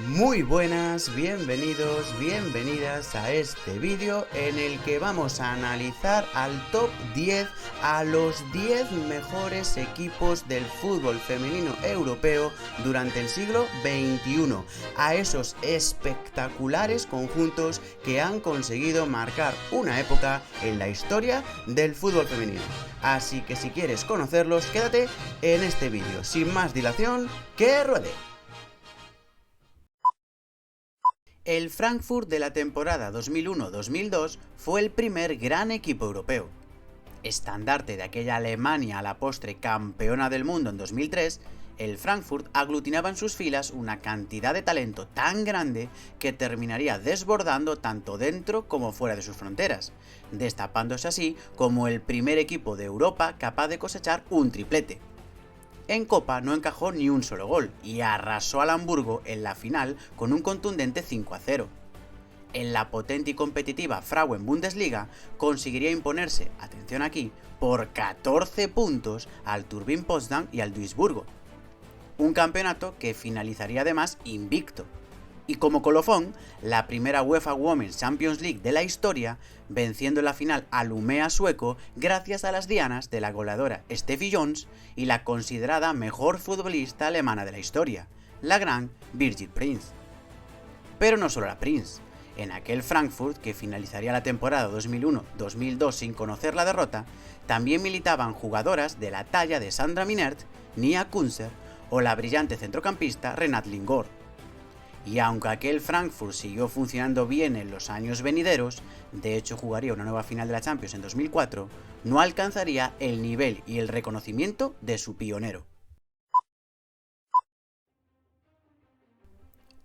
Muy buenas, bienvenidos, bienvenidas a este vídeo en el que vamos a analizar al top 10 a los 10 mejores equipos del fútbol femenino europeo durante el siglo XXI, a esos espectaculares conjuntos que han conseguido marcar una época en la historia del fútbol femenino. Así que si quieres conocerlos, quédate en este vídeo. Sin más dilación, ¡que ruede! El Frankfurt de la temporada 2001-2002 fue el primer gran equipo europeo. Estandarte de aquella Alemania a la postre campeona del mundo en 2003, el Frankfurt aglutinaba en sus filas una cantidad de talento tan grande que terminaría desbordando tanto dentro como fuera de sus fronteras, destapándose así como el primer equipo de Europa capaz de cosechar un triplete. En Copa no encajó ni un solo gol y arrasó al Hamburgo en la final con un contundente 5-0. En la potente y competitiva Frauen Bundesliga conseguiría imponerse, atención aquí, por 14 puntos al Turbine Potsdam y al Duisburgo. Un campeonato que finalizaría además invicto. Y como colofón, la primera UEFA Women's Champions League de la historia, venciendo en la final al Umeå sueco gracias a las dianas de la goleadora Steffi Jones y la considerada mejor futbolista alemana de la historia, la gran Birgit Prinz. Pero no solo la Prinz. En aquel Frankfurt, que finalizaría la temporada 2001-2002 sin conocer la derrota, también militaban jugadoras de la talla de Sandra Minert, Nia Kunzer o la brillante centrocampista Renate Lingor. Y aunque aquel Frankfurt siguió funcionando bien en los años venideros, de hecho jugaría una nueva final de la Champions en 2004, no alcanzaría el nivel y el reconocimiento de su pionero.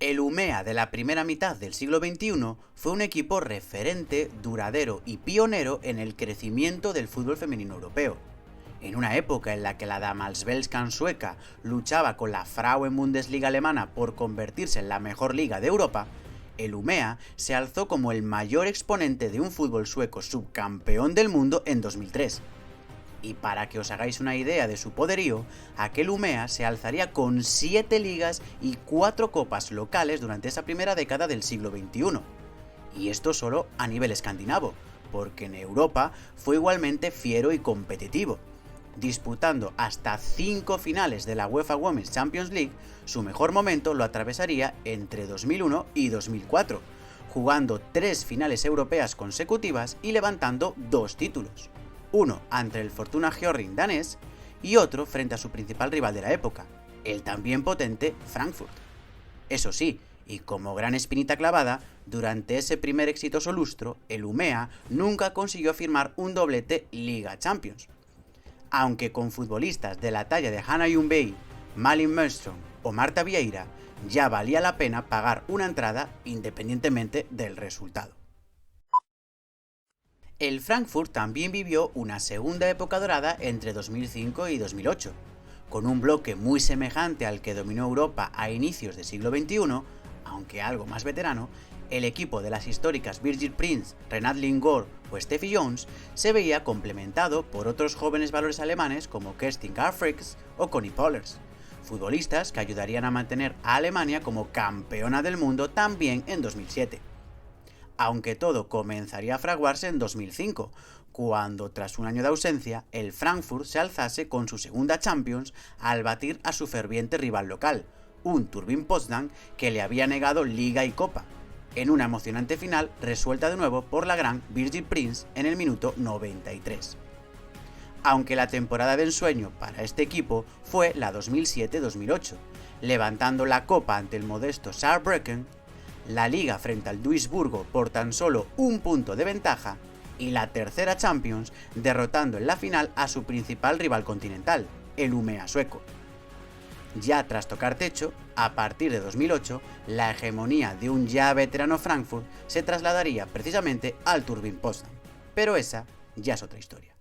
El Umeå de la primera mitad del siglo XXI fue un equipo referente, duradero y pionero en el crecimiento del fútbol femenino europeo. En una época en la que la Damallsvenskan sueca luchaba con la Frauen Bundesliga alemana por convertirse en la mejor liga de Europa, el Umeå se alzó como el mayor exponente de un fútbol sueco subcampeón del mundo en 2003. Y para que os hagáis una idea de su poderío, aquel Umeå se alzaría con 7 ligas y 4 copas locales durante esa primera década del siglo XXI. Y esto solo a nivel escandinavo, porque en Europa fue igualmente fiero y competitivo. Disputando hasta 5 finales de la UEFA Women's Champions League, su mejor momento lo atravesaría entre 2001 y 2004, jugando 3 finales europeas consecutivas y levantando 2 títulos. Uno ante el Fortuna Hjørring danés y otro frente a su principal rival de la época, el también potente Frankfurt. Eso sí, y como gran espinita clavada, durante ese primer exitoso lustro, el Umeå nunca consiguió firmar un doblete Liga Champions. Aunque con futbolistas de la talla de Hanna Ljungberg, Malin Mellström o Marta Vieira, ya valía la pena pagar una entrada independientemente del resultado. El Frankfurt también vivió una segunda época dorada entre 2005 y 2008, con un bloque muy semejante al que dominó Europa a inicios del siglo XXI, aunque algo más veterano. El equipo de las históricas Birgit Prinz, Renate Lingor o Steffi Jones se veía complementado por otros jóvenes valores alemanes como Kerstin Garfrix o Conny Pollers, futbolistas que ayudarían a mantener a Alemania como campeona del mundo también en 2007. Aunque todo comenzaría a fraguarse en 2005, cuando tras un año de ausencia, el Frankfurt se alzase con su segunda Champions al batir a su ferviente rival local, un Turbine Potsdam que le había negado Liga y Copa, en una emocionante final resuelta de nuevo por la gran Birgit Prinz en el minuto 93. Aunque la temporada de ensueño para este equipo fue la 2007-2008, levantando la Copa ante el modesto Saarbrücken, la Liga frente al Duisburgo por tan solo un punto de ventaja y la tercera Champions derrotando en la final a su principal rival continental, el Umeå sueco. Ya tras tocar techo, a partir de 2008, la hegemonía de un ya veterano Frankfurt se trasladaría precisamente al Turbine Potsdam. Pero esa ya es otra historia.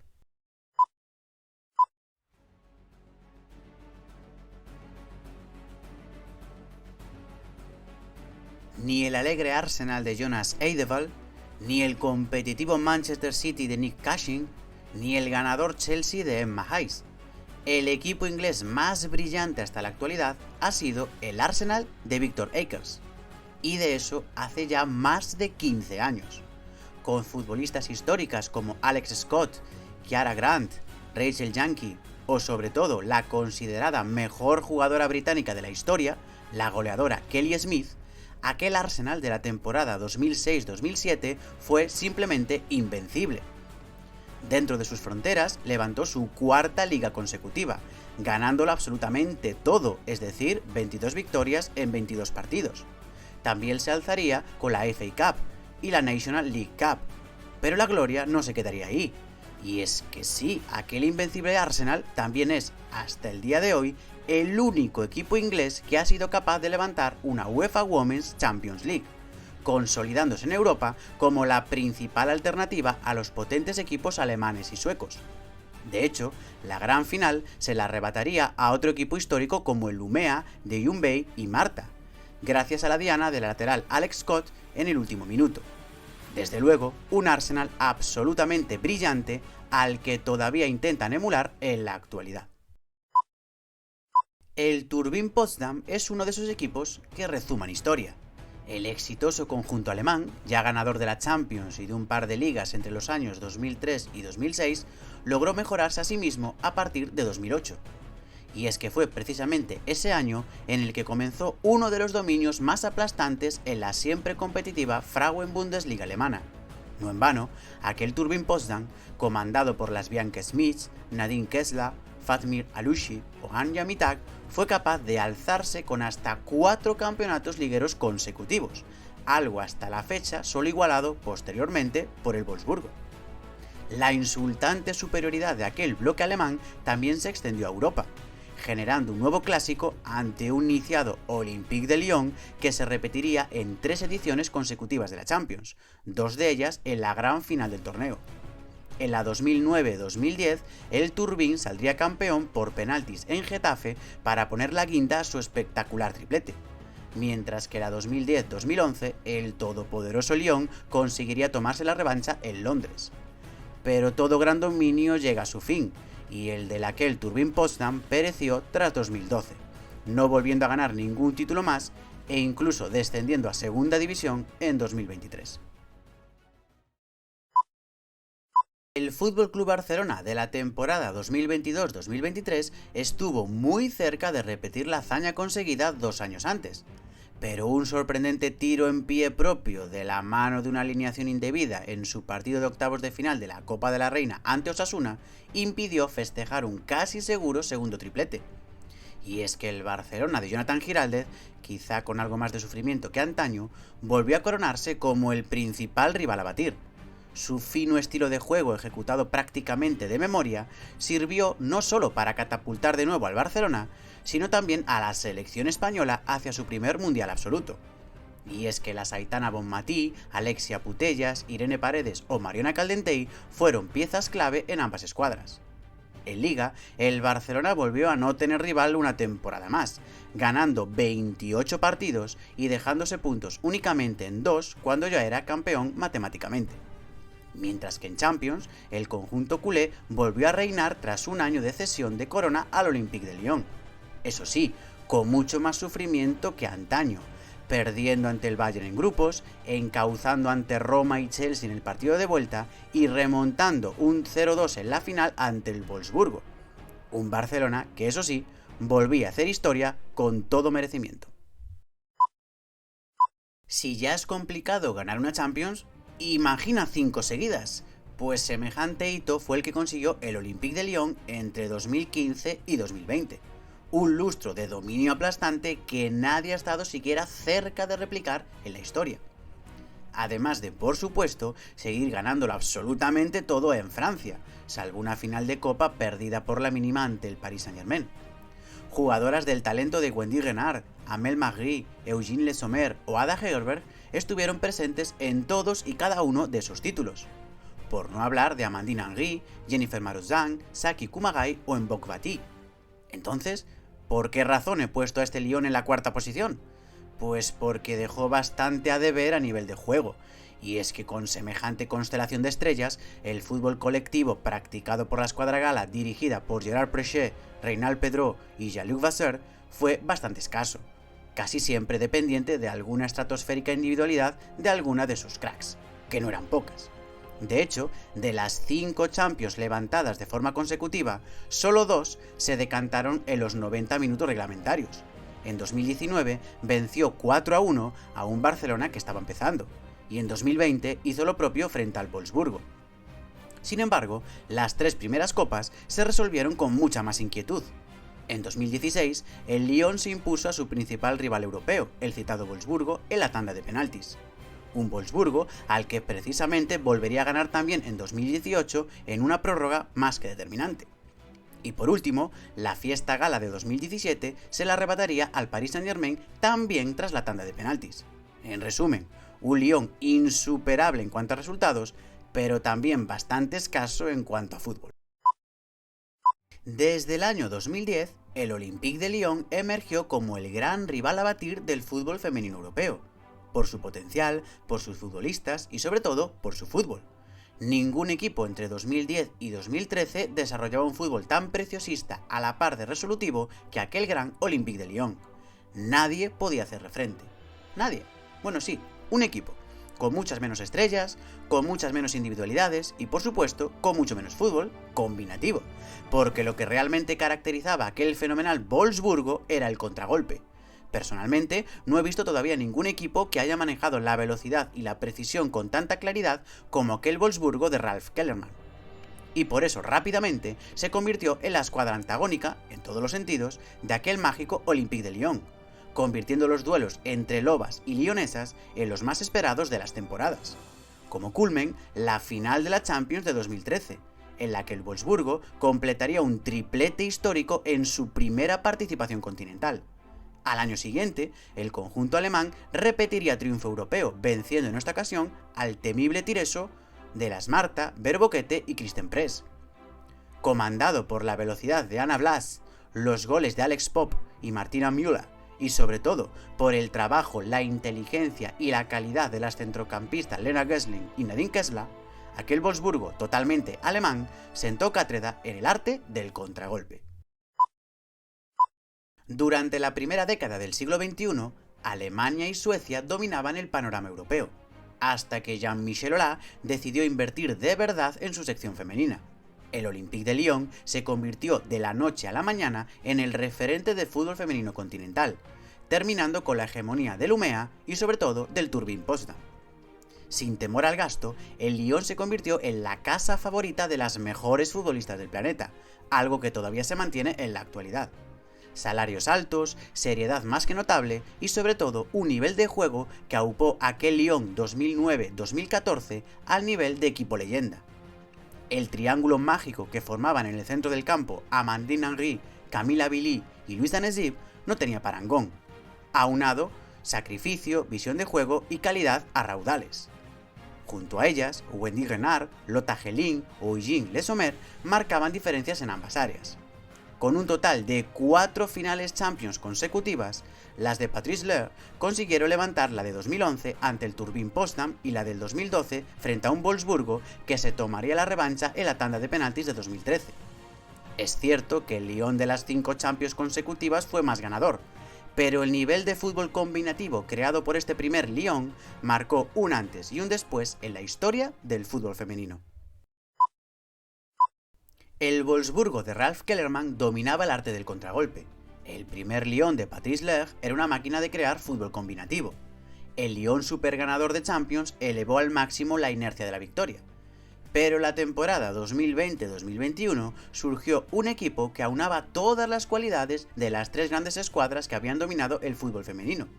Ni el alegre Arsenal de Jonas Eidevall, ni el competitivo Manchester City de Nick Cushing, ni el ganador Chelsea de Emma Hayes. El equipo inglés más brillante hasta la actualidad ha sido el Arsenal de Victor Akers. Y de eso hace ya más de 15 años. Con futbolistas históricas como Alex Scott, Kiara Grant, Rachel Yankee o sobre todo la considerada mejor jugadora británica de la historia, la goleadora Kelly Smith, aquel Arsenal de la temporada 2006-2007 fue simplemente invencible. Dentro de sus fronteras levantó su cuarta liga consecutiva, ganándolo absolutamente todo, es decir, 22 victorias en 22 partidos. También se alzaría con la FA Cup y la National League Cup, pero la gloria no se quedaría ahí. Y es que sí, aquel invencible Arsenal también es, hasta el día de hoy, el único equipo inglés que ha sido capaz de levantar una UEFA Women's Champions League, consolidándose en Europa como la principal alternativa a los potentes equipos alemanes y suecos. De hecho, la gran final se la arrebataría a otro equipo histórico como el Umea de Yunbei y Marta, gracias a la diana del lateral Alex Scott en el último minuto. Desde luego, un Arsenal absolutamente brillante al que todavía intentan emular en la actualidad. El Turbine Potsdam es uno de esos equipos que rezuman historia. El exitoso conjunto alemán, ya ganador de la Champions y de un par de ligas entre los años 2003 y 2006, logró mejorarse a sí mismo a partir de 2008. Y es que fue precisamente ese año en el que comenzó uno de los dominios más aplastantes en la siempre competitiva Frauen-Bundesliga alemana. No en vano, aquel Turbine Potsdam, comandado por las Bianca Smits, Nadine Kessler, Fatmir Alushi o Anja Mittag, fue capaz de alzarse con hasta 4 campeonatos ligueros consecutivos, algo hasta la fecha solo igualado posteriormente por el Wolfsburgo. La insultante superioridad de aquel bloque alemán también se extendió a Europa, generando un nuevo clásico ante un iniciado Olympique de Lyon que se repetiría en 3 ediciones consecutivas de la Champions, 2 de ellas en la gran final del torneo. En la 2009-2010, el Turbine saldría campeón por penaltis en Getafe para poner la guinda a su espectacular triplete, mientras que en la 2010-2011, el todopoderoso Lyon conseguiría tomarse la revancha en Londres. Pero todo gran dominio llega a su fin, y el de aquel Turbine Potsdam pereció tras 2012, no volviendo a ganar ningún título más e incluso descendiendo a segunda división en 2023. El FC Barcelona de la temporada 2022-2023 estuvo muy cerca de repetir la hazaña conseguida 2 años antes, pero un sorprendente tiro en pie propio de la mano de una alineación indebida en su partido de octavos de final de la Copa de la Reina ante Osasuna impidió festejar un casi seguro segundo triplete. Y es que el Barcelona de Jonathan Giraldez, quizá con algo más de sufrimiento que antaño, volvió a coronarse como el principal rival a batir. Su fino estilo de juego, ejecutado prácticamente de memoria, sirvió no solo para catapultar de nuevo al Barcelona, sino también a la selección española hacia su primer mundial absoluto. Y es que las Aitana Bonmatí, Alexia Putellas, Irene Paredes o Mariona Caldentey fueron piezas clave en ambas escuadras. En Liga, el Barcelona volvió a no tener rival una temporada más, ganando 28 partidos y dejándose puntos únicamente en 2 cuando ya era campeón matemáticamente. Mientras que en Champions, el conjunto culé volvió a reinar tras un año de cesión de corona al Olympique de Lyon. Eso sí, con mucho más sufrimiento que antaño, perdiendo ante el Bayern en grupos, encauzando ante Roma y Chelsea en el partido de vuelta y remontando un 0-2 en la final ante el Wolfsburgo. Un Barcelona que, eso sí, volvía a hacer historia con todo merecimiento. Si ya es complicado ganar una Champions, imagina 5 seguidas, pues semejante hito fue el que consiguió el Olympique de Lyon entre 2015 y 2020. Un lustro de dominio aplastante que nadie ha estado siquiera cerca de replicar en la historia. Además de, por supuesto, seguir ganándolo absolutamente todo en Francia, salvo una final de Copa perdida por la mínima ante el Paris Saint-Germain. Jugadoras del talento de Wendy Renard, Amel Magri, Eugene Le Sommer o Ada Hegerberg estuvieron presentes en todos y cada uno de esos títulos. Por no hablar de Amandine Henry, Jennifer Marozan, Saki Kumagai o Mbok Bati. Entonces, ¿por qué razón he puesto a este Lyon en la cuarta posición? Pues porque dejó bastante a deber a nivel de juego, Y es que con semejante constelación de estrellas, el fútbol colectivo practicado por la escuadra gala dirigida por Gerard Préchet, Reynald Pedró y Jean-Luc Vasseur fue bastante escaso, casi siempre dependiente de alguna estratosférica individualidad de alguna de sus cracks, que no eran pocas. De hecho, de las 5 Champions levantadas de forma consecutiva, solo 2 se decantaron en los 90 minutos reglamentarios. En 2019 venció 4-1 a un Barcelona que estaba empezando, y en 2020 hizo lo propio frente al Wolfsburgo. Sin embargo, las 3 primeras copas se resolvieron con mucha más inquietud. En 2016, el Lyon se impuso a su principal rival europeo, el citado Wolfsburgo, en la tanda de penaltis. Un Wolfsburgo al que precisamente volvería a ganar también en 2018 en una prórroga más que determinante. Y por último, la fiesta gala de 2017 se la arrebataría al Paris Saint-Germain también tras la tanda de penaltis. En resumen, un Lyon insuperable en cuanto a resultados, pero también bastante escaso en cuanto a fútbol. Desde el año 2010, el Olympique de Lyon emergió como el gran rival a batir del fútbol femenino europeo, por su potencial, por sus futbolistas y sobre todo por su fútbol. Ningún equipo entre 2010 y 2013 desarrollaba un fútbol tan preciosista a la par de resolutivo que aquel gran Olympique de Lyon. Nadie podía hacerle frente. Nadie. Bueno, sí, un equipo, con muchas menos estrellas, con muchas menos individualidades y por supuesto con mucho menos fútbol combinativo, porque lo que realmente caracterizaba a aquel fenomenal Wolfsburgo era el contragolpe. Personalmente, no he visto todavía ningún equipo que haya manejado la velocidad y la precisión con tanta claridad como aquel Wolfsburgo de Ralf Kellermann. Y por eso rápidamente se convirtió en la escuadra antagónica, en todos los sentidos, de aquel mágico Olympique de Lyon, convirtiendo los duelos entre lobas y lionesas en los más esperados de las temporadas. Como culmen, la final de la Champions de 2013, en la que el Wolfsburgo completaría un triplete histórico en su primera participación continental. Al año siguiente, el conjunto alemán repetiría triunfo europeo, venciendo en esta ocasión al temible Tireso de las Marta, Verboquete y Christen Press. Comandado por la velocidad de Anna Blas, los goles de Alex Popp y Martina Müller, y sobre todo por el trabajo, la inteligencia y la calidad de las centrocampistas Lena Gessling y Nadine Kessler, aquel Wolfsburgo totalmente alemán sentó cátedra en el arte del contragolpe. Durante la primera década del siglo XXI, Alemania y Suecia dominaban el panorama europeo, hasta que Jean-Michel Aulas decidió invertir de verdad en su sección femenina. El Olympique de Lyon se convirtió de la noche a la mañana en el referente de fútbol femenino continental, terminando con la hegemonía del UMEA y sobre todo del Turbine Potsdam. Sin temor al gasto, el Lyon se convirtió en la casa favorita de las mejores futbolistas del planeta, algo que todavía se mantiene en la actualidad. Salarios altos, seriedad más que notable y sobre todo un nivel de juego que aupó aquel Lyon 2009-2014 al nivel de equipo leyenda. El triángulo mágico que formaban en el centro del campo Amandine Henry, Camilla Billy y Louise Danezib no tenía parangón. Aunado, sacrificio, visión de juego y calidad a raudales. Junto a ellas, Wendy Renard, Lotta Helin o Eugène Le Sommer marcaban diferencias en ambas áreas. Con un total de 4 finales Champions consecutivas, las de Patrice Lair consiguieron levantar la de 2011 ante el Turbine Potsdam y la del 2012 frente a un Wolfsburgo que se tomaría la revancha en la tanda de penaltis de 2013. Es cierto que el Lyon de las 5 Champions consecutivas fue más ganador, pero el nivel de fútbol combinativo creado por este primer Lyon marcó un antes y un después en la historia del fútbol femenino. El Wolfsburgo de Ralf Kellermann dominaba el arte del contragolpe. El primer Lyon de Patrice Lair era una máquina de crear fútbol combinativo. El Lyon superganador de Champions elevó al máximo la inercia de la victoria. Pero la temporada 2020-2021 surgió un equipo que aunaba todas las cualidades de las 3 grandes escuadras que habían dominado el fútbol femenino.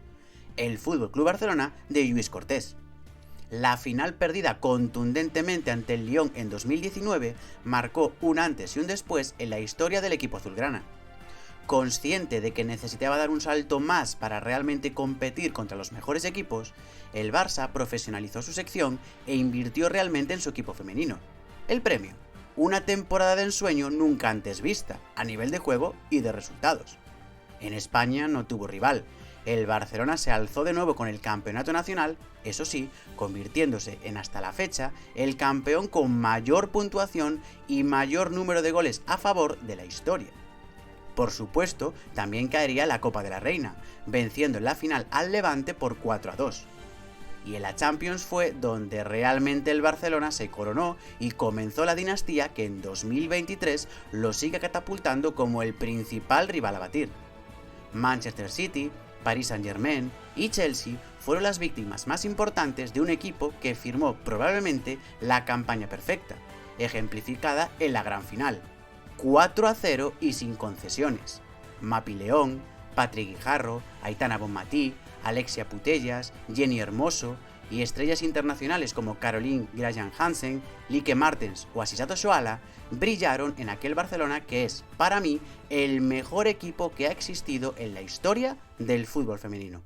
El FC Barcelona de Lluís Cortés. La final perdida contundentemente ante el Lyon en 2019 marcó un antes y un después en la historia del equipo azulgrana. Consciente de que necesitaba dar un salto más para realmente competir contra los mejores equipos, el Barça profesionalizó su sección e invirtió realmente en su equipo femenino. El premio: una temporada de ensueño nunca antes vista, a nivel de juego y de resultados. En España no tuvo rival, el Barcelona se alzó de nuevo con el campeonato nacional, eso sí, convirtiéndose en hasta la fecha el campeón con mayor puntuación y mayor número de goles a favor de la historia. Por supuesto, también caería la Copa de la Reina, venciendo en la final al Levante por 4-2. Y en la Champions fue donde realmente el Barcelona se coronó y comenzó la dinastía que en 2023 lo sigue catapultando como el principal rival a batir. Manchester City, Paris Saint-Germain y Chelsea fueron las víctimas más importantes de un equipo que firmó probablemente la campaña perfecta, ejemplificada en la gran final. 4-0 y sin concesiones. Mapi León, Patrick Guijarro, Aitana Bonmatí, Alexia Putellas, Jenny Hermoso y estrellas internacionales como Caroline Graham-Hansen, Lieke Martens o Asisato Shoala brillaron en aquel Barcelona que es, para mí, el mejor equipo que ha existido en la historia del fútbol femenino.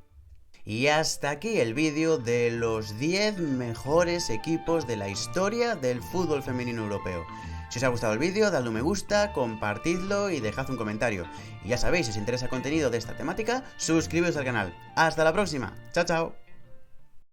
Y hasta aquí el vídeo de los 10 mejores equipos de la historia del fútbol femenino europeo. Si os ha gustado el vídeo, dadle un me gusta, compartidlo y dejad un comentario. Y ya sabéis, si os interesa el contenido de esta temática, suscribiros al canal. ¡Hasta la próxima! ¡Chao, chao!